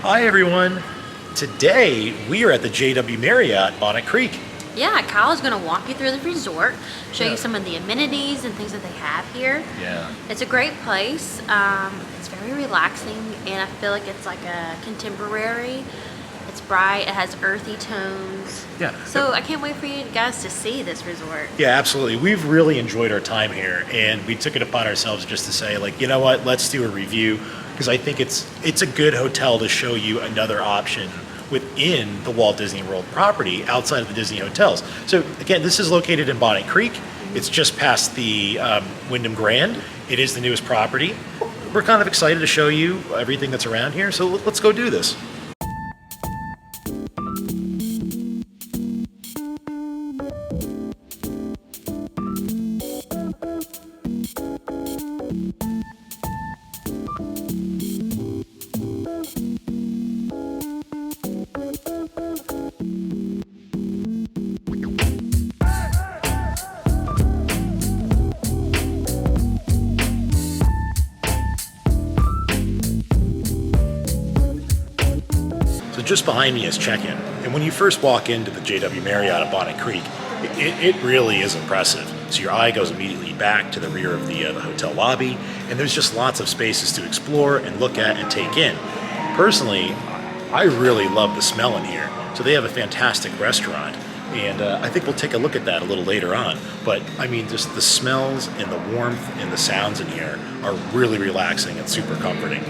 Hi everyone. Today we are at the JW Marriott Bonnet Creek. Yeah, Kyle is going to walk you through the resort, show Yeah. you some of the amenities and things that they have here. Yeah. It's a great place. It's very relaxing, and I feel like it's like a contemporary. It's bright, it has earthy tones. Yeah. So I can't wait for you guys to see this resort. Yeah, absolutely. We've really enjoyed our time here, and we took it upon ourselves just to say, like, you know what, let's do a review, because I think it's a good hotel to show you another option within the Walt Disney World property outside of the Disney hotels. So again, this is located in Bonnet Creek. It's just past the Wyndham Grand. It is the newest property. We're kind of excited to show you everything that's around here, so let's go do this. So just behind me is check-in, and when you first walk into the JW Marriott at Bonnet Creek, it really is impressive. So your eye goes immediately back to the rear of the hotel lobby, and there's just lots of spaces to explore and look at and take in. Personally, I really love the smell in here. So they have a fantastic restaurant, and I think we'll take a look at that a little later on. But I mean, just the smells and the warmth and the sounds in here are really relaxing and super comforting.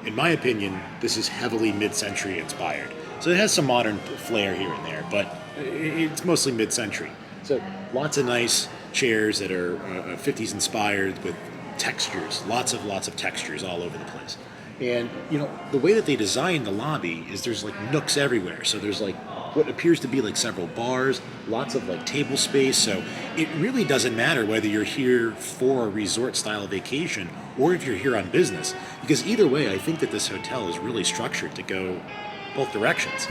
In my opinion, this is heavily mid-century inspired. So it has some modern flair here and there, but it's mostly mid-century. So lots of nice chairs that are 50s inspired with textures, lots of textures all over the place. And you know, the way that they designed the lobby is there's like nooks everywhere. So there's like what appears to be like several bars, lots of like table space. So it really doesn't matter whether you're here for a resort style vacation or if you're here on business, because either way, I think that this hotel is really structured to go both directions.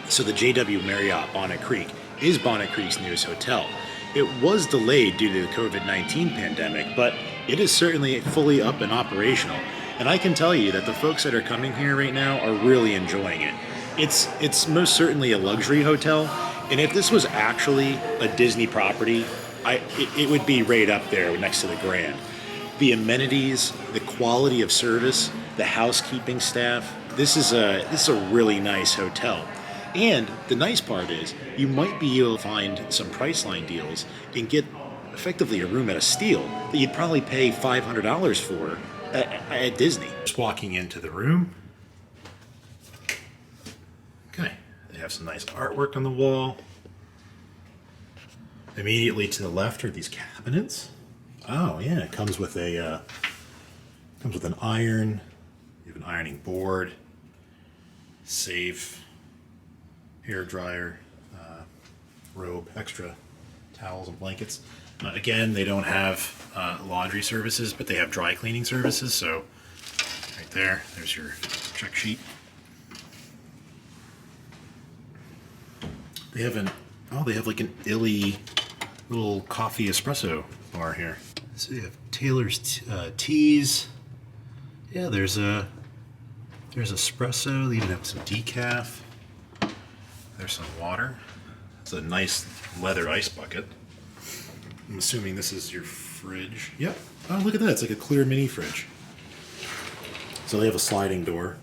So the JW Marriott Bonnet Creek is Bonnet Creek's newest hotel. It was delayed due to the COVID-19 pandemic, but it is certainly fully up and operational. And I can tell you that the folks that are coming here right now are really enjoying it. It's most certainly a luxury hotel, and if this was actually a Disney property, it would be right up there next to the Grand. The amenities, the quality of service, the housekeeping staff, this is a really nice hotel. And the nice part is you might be able to find some Priceline deals and get effectively a room at a steal that you'd probably pay $500 for at Disney. Just walking into the room. Okay, they have some nice artwork on the wall. Immediately to the left are these cabinets. Oh yeah, it comes with an iron. You have an ironing board, safe, hair dryer, robe, extra towels and blankets. Again, they don't have laundry services, but they have dry cleaning services. So right there's your check sheet. They have like an illy little coffee espresso bar here. So you have Taylor's teas. Yeah, there's espresso. They even have some decaf. There's some water. It's a nice leather ice bucket. I'm assuming this is your fridge. Yep. Oh, look at that. It's like a clear mini fridge. So they have a sliding door.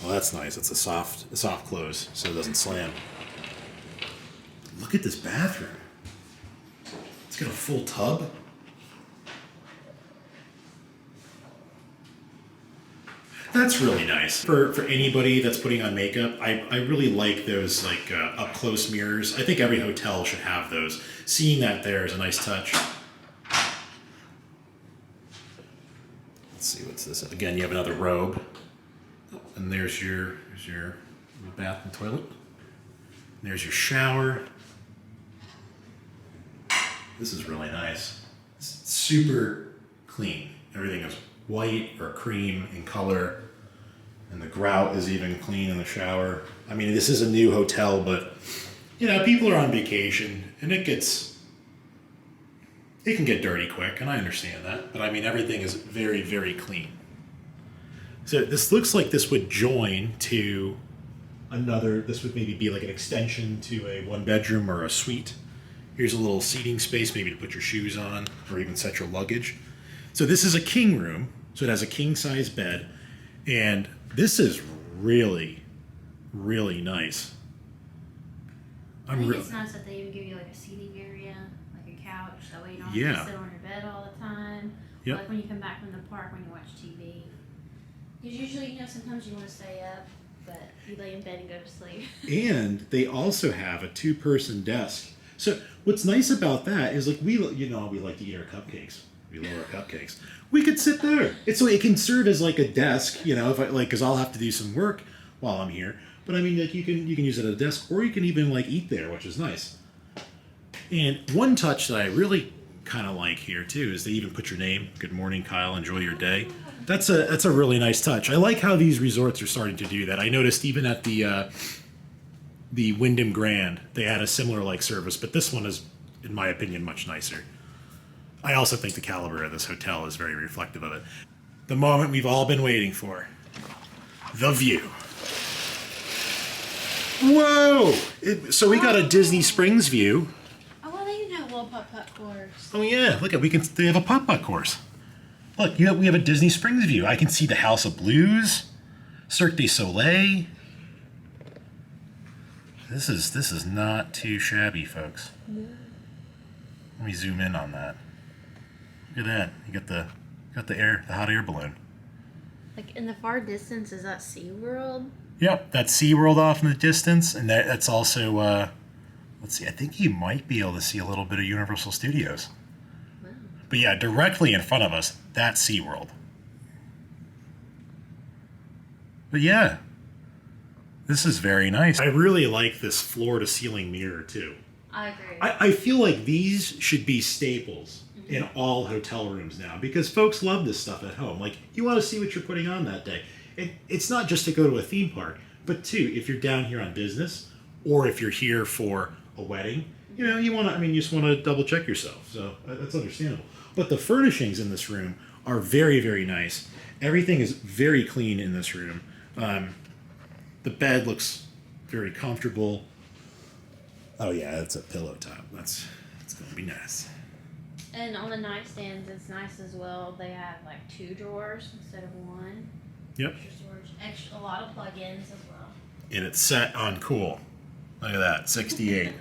Well, that's nice. It's a soft close, so it doesn't slam. Look at this bathroom. It's got a full tub. That's really nice. For anybody that's putting on makeup, I really like those like up close mirrors. I think every hotel should have those. Seeing that there is a nice touch. Let's see, what's this? Again, you have another robe. And there's your bath and toilet. There's your shower. This is really nice. It's super clean. Everything is white or cream in color. And the grout is even clean in the shower. I mean, this is a new hotel, but you know, people are on vacation and it can get dirty quick, and I understand that. But I mean, everything is very, very clean. So this looks like this would join to another, this would maybe be like an extension to a one bedroom or a suite. Here's a little seating space, maybe to put your shoes on or even set your luggage. So this is a king room. So it has a king size bed, and this is really, really nice. I think it's nice that they even give you like a seating area, like a couch, that way you don't have to sit on your bed all the time. Yep. Like when you come back from the park when you watch TV. Because usually, you know, sometimes you want to stay up, but you lay in bed and go to sleep. And they also have a 2-person desk. So what's nice about that is like we like to eat our cupcakes. We love our cupcakes. We could sit there. It can serve as like a desk, you know, if I like, because I'll have to do some work while I'm here. But I mean, like you can use it as a desk, or you can even like eat there, which is nice. And one touch that I really kind of like here too is they even put your name. Good morning, Kyle. Enjoy your day. That's a really nice touch. I like how these resorts are starting to do that. I noticed even at the Wyndham Grand, they had a similar like service, but this one is, in my opinion, much nicer. I also think the caliber of this hotel is very reflective of it. The moment we've all been waiting for. The view. Whoa! So we got a Disney Springs view. Oh, well, they even have a little putt-putt course. Oh yeah, look at they have a putt-putt course. Look, we have a Disney Springs view. I can see the House of Blues, Cirque du Soleil. This is not too shabby, folks. No. Let me zoom in on that. Look at that. You got the hot air balloon. Like in the far distance, is that SeaWorld? Yep, that's SeaWorld off in the distance, and that's also let's see, I think you might be able to see a little bit of Universal Studios. Wow. But yeah, directly in front of us, that's SeaWorld. But yeah, this is very nice. I really like this floor-to-ceiling mirror, too. I agree. I feel like these should be staples in all hotel rooms now, because folks love this stuff at home. Like, you want to see what you're putting on that day. And it's not just to go to a theme park, but too, if you're down here on business, or if you're here for a wedding, you know, you just want to double check yourself. So that's understandable. But the furnishings in this room are very, very nice. Everything is very clean in this room. The bed looks very comfortable. Oh yeah, it's a pillow top. It's gonna be nice. And on the nightstands, it's nice as well. They have like 2 drawers instead of 1. Yep. Extra, a lot of plug-ins as well. And it's set on cool. Look at that, 68.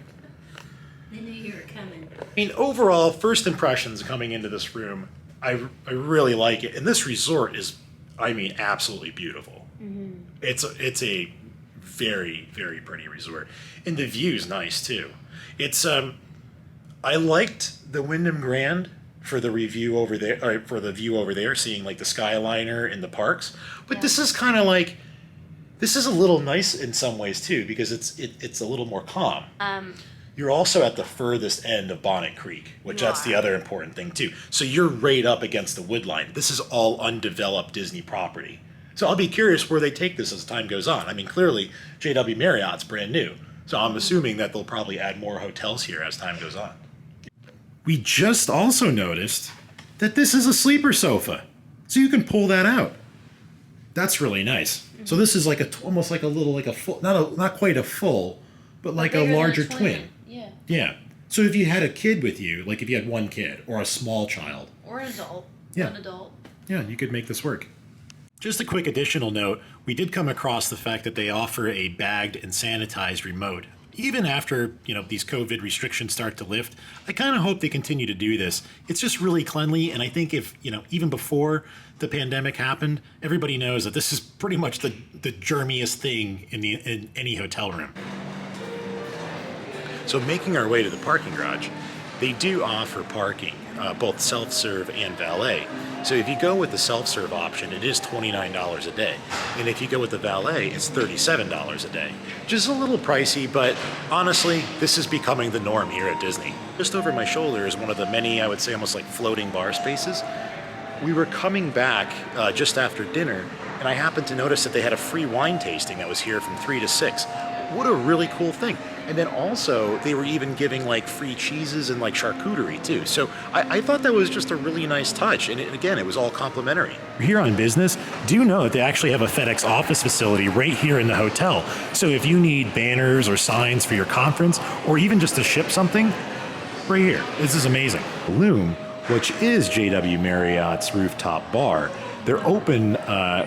They knew you were coming. I mean, overall, first impressions coming into this room, I really like it. And this resort is, I mean, absolutely beautiful. Mm-hmm. It's a very, very pretty resort. And the view's nice, too. It's, I liked the Wyndham Grand for the review over there, or for the view over there, seeing like the Skyliner in the parks. But this is kind of like, this is a little nice in some ways too, because it's a little more calm. You're also at the furthest end of Bonnet Creek, which that's the other important thing too. So you're right up against the wood line. This is all undeveloped Disney property. So I'll be curious where they take this as time goes on. I mean, clearly JW Marriott's brand new. So I'm assuming that they'll probably add more hotels here as time goes on. We just also noticed that this is a sleeper sofa. So you can pull that out. That's really nice. Mm-hmm. So this is like almost like a little, like a full, not quite a full, but like a larger twin. Yeah. Yeah. So if you had a kid with you, like if you had one kid or a small child. Or an adult. Yeah. One adult. Yeah, you could make this work. Just a quick additional note, we did come across the fact that they offer a bagged and sanitized remote Even after, these COVID restrictions start to lift, I kind of hope they continue to do this. It's just really cleanly, and I think if, even before the pandemic happened, everybody knows that this is pretty much the germiest thing in any hotel room. So making our way to the parking garage, they do offer parking, both self-serve and valet. So if you go with the self-serve option, it is $29 a day. And if you go with the valet, it's $37 a day. Just a little pricey, but honestly, this is becoming the norm here at Disney. Just over my shoulder is one of the many, I would say, almost like floating bar spaces. We were coming back just after dinner, and I happened to notice that they had a free wine tasting that was here from 3 to 6. What a really cool thing. And then also, they were even giving like free cheeses and like charcuterie too. So I thought that was just a really nice touch. And again, it was all complimentary. Here on business, do you know that they actually have a FedEx office facility right here in the hotel? So if you need banners or signs for your conference, or even just to ship something, right here. This is amazing. Loom, which is JW Marriott's rooftop bar, they're open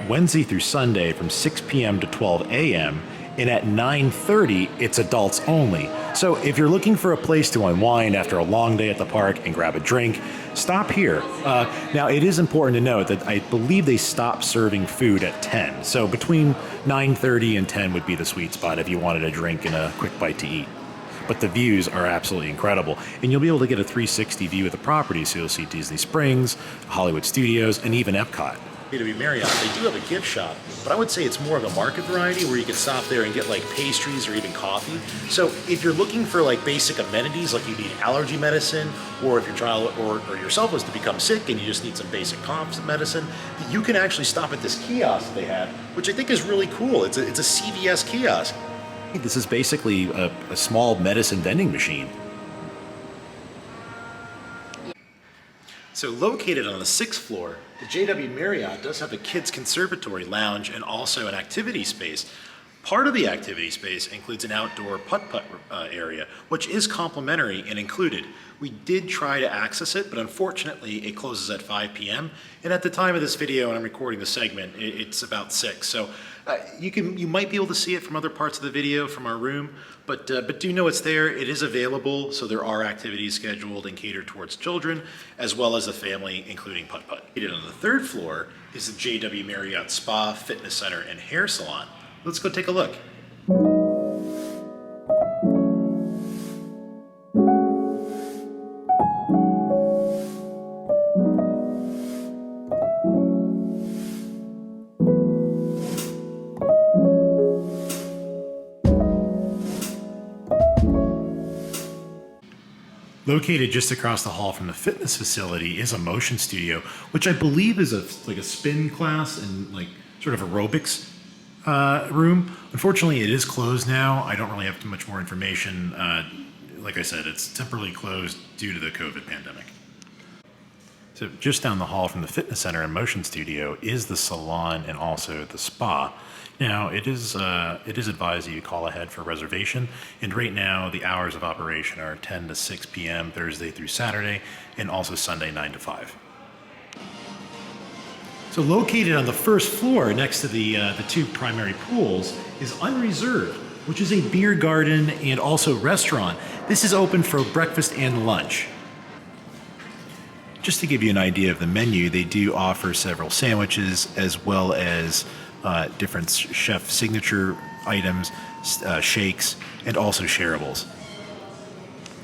Wednesday through Sunday from 6 p.m. to 12 a.m., and at 9:30, it's adults only. So if you're looking for a place to unwind after a long day at the park and grab a drink, stop here. Now, it is important to note that I believe they stopped serving food at 10. So between 9:30 and 10 would be the sweet spot if you wanted a drink and a quick bite to eat. But the views are absolutely incredible. And you'll be able to get a 360 view of the property. So you'll see Disney Springs, Hollywood Studios, and even Epcot. JW Marriott, they do have a gift shop, but I would say it's more of a market variety where you can stop there and get like pastries or even coffee. So if you're looking for like basic amenities, like you need allergy medicine, or if your child or yourself was to become sick and you just need some basic cough medicine, you can actually stop at this kiosk they have, which I think is really cool. It's a CVS kiosk. This is basically a small medicine vending machine. So located on the 6th floor, the JW Marriott does have a kids' conservatory lounge and also an activity space. Part of the activity space includes an outdoor putt-putt area, which is complimentary and included. We did try to access it, but unfortunately it closes at 5 p.m. And at the time of this video, and I'm recording the segment, it's about 6. So you might be able to see it from other parts of the video from our room, but do know it's there. It is available, so there are activities scheduled and catered towards children, as well as the family, including putt-putt. On the 3rd floor is the JW Marriott Spa, Fitness Center, and Hair Salon. Let's go take a look. Located just across the hall from the fitness facility is a motion studio, which I believe is like a spin class and like sort of aerobics room. Unfortunately, it is closed now. I don't really have too much more information. Like I said, it's temporarily closed due to the COVID pandemic. So just down the hall from the fitness center and motion studio is the salon and also the spa. Now, it is advised that you call ahead for reservation, and right now the hours of operation are 10 to 6 p.m. Thursday through Saturday, and also Sunday 9 to 5. So located on the 1st floor next to the 2 primary pools is Unreserved, which is a beer garden and also restaurant. This is open for breakfast and lunch. Just to give you an idea of the menu, they do offer several sandwiches as well as different chef signature items, shakes, and also shareables.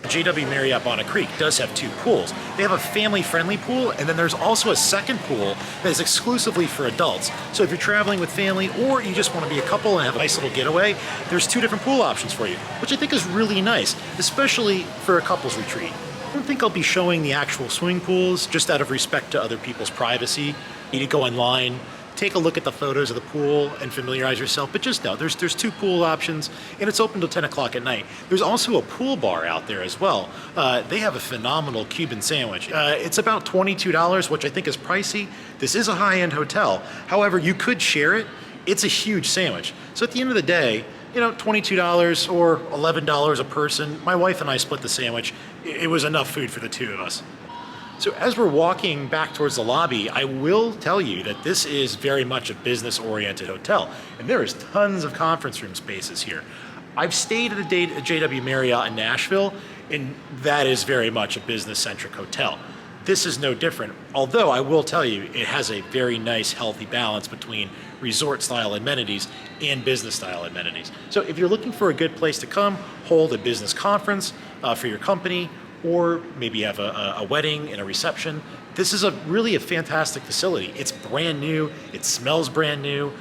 JW Marriott Bonnet Creek does have 2 pools. They have a family-friendly pool, and then there's also a second pool that is exclusively for adults. So if you're traveling with family or you just want to be a couple and have a nice little getaway, there's 2 different pool options for you, which I think is really nice, especially for a couples retreat. I don't think I'll be showing the actual swimming pools, just out of respect to other people's privacy. You need to go online, take a look at the photos of the pool and familiarize yourself, but just know there's 2 pool options, and it's open till 10 o'clock at night. There's also a pool bar out there as well. They have a phenomenal Cuban sandwich. It's about $22, which I think is pricey. This is a high-end hotel. However, you could share it. It's a huge sandwich. So at the end of the day, $22 or $11 a person. My wife and I split the sandwich. It was enough food for the 2 of us. So as we're walking back towards the lobby, I will tell you that this is very much a business-oriented hotel, and there is tons of conference room spaces here. I've stayed at a JW Marriott in Nashville, and that is very much a business-centric hotel. This is no different, although I will tell you, it has a very nice, healthy balance between resort-style amenities and business-style amenities. So if you're looking for a good place to come, hold a business conference for your company, or maybe have a wedding and a reception, this is really a fantastic facility. It's brand new, it smells brand new.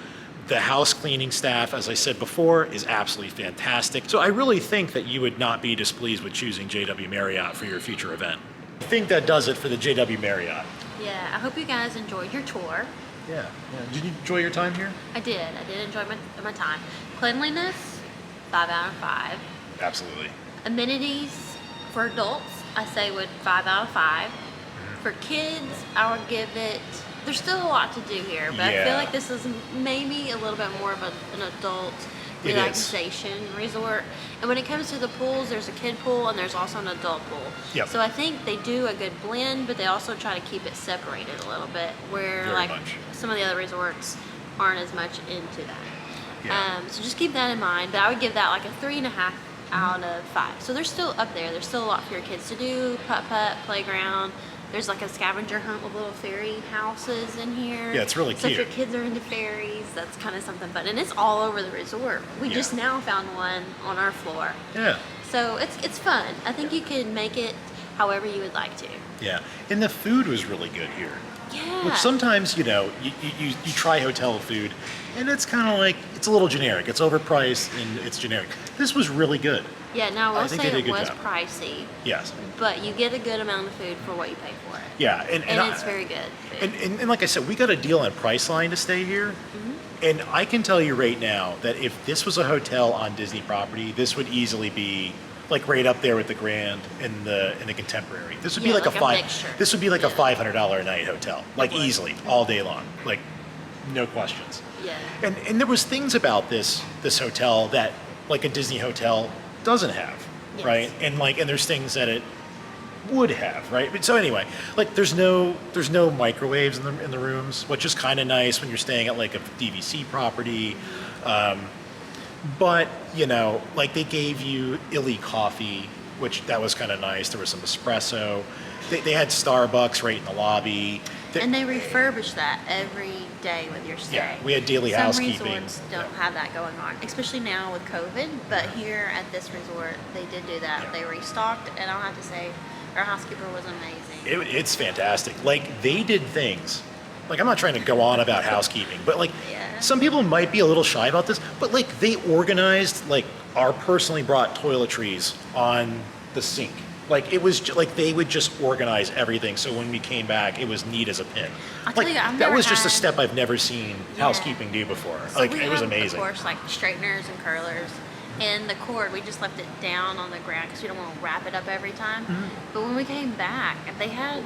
The house cleaning staff, as I said before, is absolutely fantastic. So I really think that you would not be displeased with choosing JW Marriott for your future event. I think that does it for the JW Marriott. Yeah, I hope you guys enjoyed your tour. Yeah. Did you enjoy your time here? I did enjoy my time. Cleanliness, 5 out of 5. Absolutely. Amenities for adults, I say 5 out of 5. For kids, I would give it, there's still a lot to do here, but I feel like this is maybe a little bit more of an adult relaxation resort. And when it comes to the pools, there's a kid pool and there's also an adult pool. Yep. So I think they do a good blend, but they also try to keep it separated a little bit, where Very like much. some of the other resorts aren't as much into that. Yeah. So just keep that in mind. But I would give that like a 3.5 out of 5. So they're still up there. There's still a lot for your kids to do. Putt-putt, playground. There's like a scavenger hunt with little fairy houses in here. Yeah, it's really So if cute. your kids are into fairies, that's kind of something fun. And it's all over the resort. We just now found one on our floor. Yeah. So it's fun. I think you can make it however you would like to. Yeah. And the food was really good here. Yeah. Which sometimes, you try hotel food and it's kind of like, it's a little generic. It's overpriced and it's generic. This was really good. Yeah, now I will think say they did a it good was job. pricey, Yes. but you get a good amount of food for what you pay for it. Yeah. And it's very good food. And like I said, we got a deal on Priceline to stay here. And I can tell you right now that if this was a hotel on Disney property, this would easily be like right up there with the Grand and the Contemporary. This would be like, like a mixture. This would be like a Yeah. $500 a night hotel, like would. easily all day long, like no questions. Yeah. And there was things about this hotel that like a Disney hotel doesn't have, Yes. right? And there's things that it would have, right? But so anyway, like there's no microwaves in the rooms, which is kind of nice when you're staying at like a DVC property. But like they gave you illy coffee, which that was kind of nice. There was some espresso. They had Starbucks right in the lobby. And they refurbish that every day with your stay. Yeah, we had daily Some housekeeping. resorts don't have that going on, especially now with COVID. But here at this resort, they did do that. Yeah. They restocked, and I'll have to say, our housekeeper was amazing. It's fantastic. Like they did things. Like I'm not trying to go on about housekeeping, but like Yeah. some people might be a little shy about this, but like they organized like our personally brought toiletries on the sink. Like it was like they would just organize everything. So when we came back, it was neat as a pin. I'll tell Like you, I've that never was just a had- step I've never seen Yeah. housekeeping do before. So Like we it was have, amazing. Of course, like straighteners and curlers. And the cord, we just left it down on the ground because we don't want to wrap it up every time. But when we came back, they had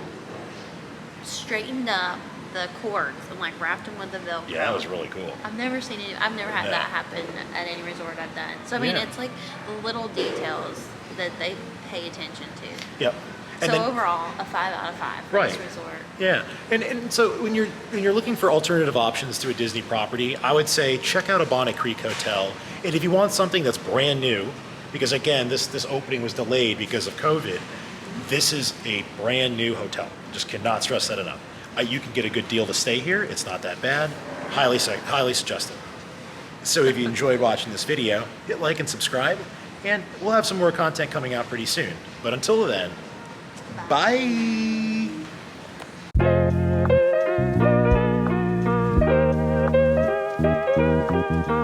straightened up the cords and like wrapped them with the Velcro. Yeah, that was really cool. I've never seen it. I've never had Yeah. that happen at any resort I've done. So I mean, Yeah. it's like the little details that they pay attention to. Yep. And So then, overall, a 5 out of 5 for Right. this resort. yeah, and so when you're looking for alternative options to a Disney property, I would say check out a Bonnet Creek hotel. And if you want something that's brand new, because again, this opening was delayed because of COVID, this is a brand new hotel. Just cannot stress that enough. You can get a good deal to stay here. It's not that bad. Highly suggested. So if you enjoyed watching this video, hit like and subscribe, and we'll have some more content coming out pretty soon. But until then, bye. Bye.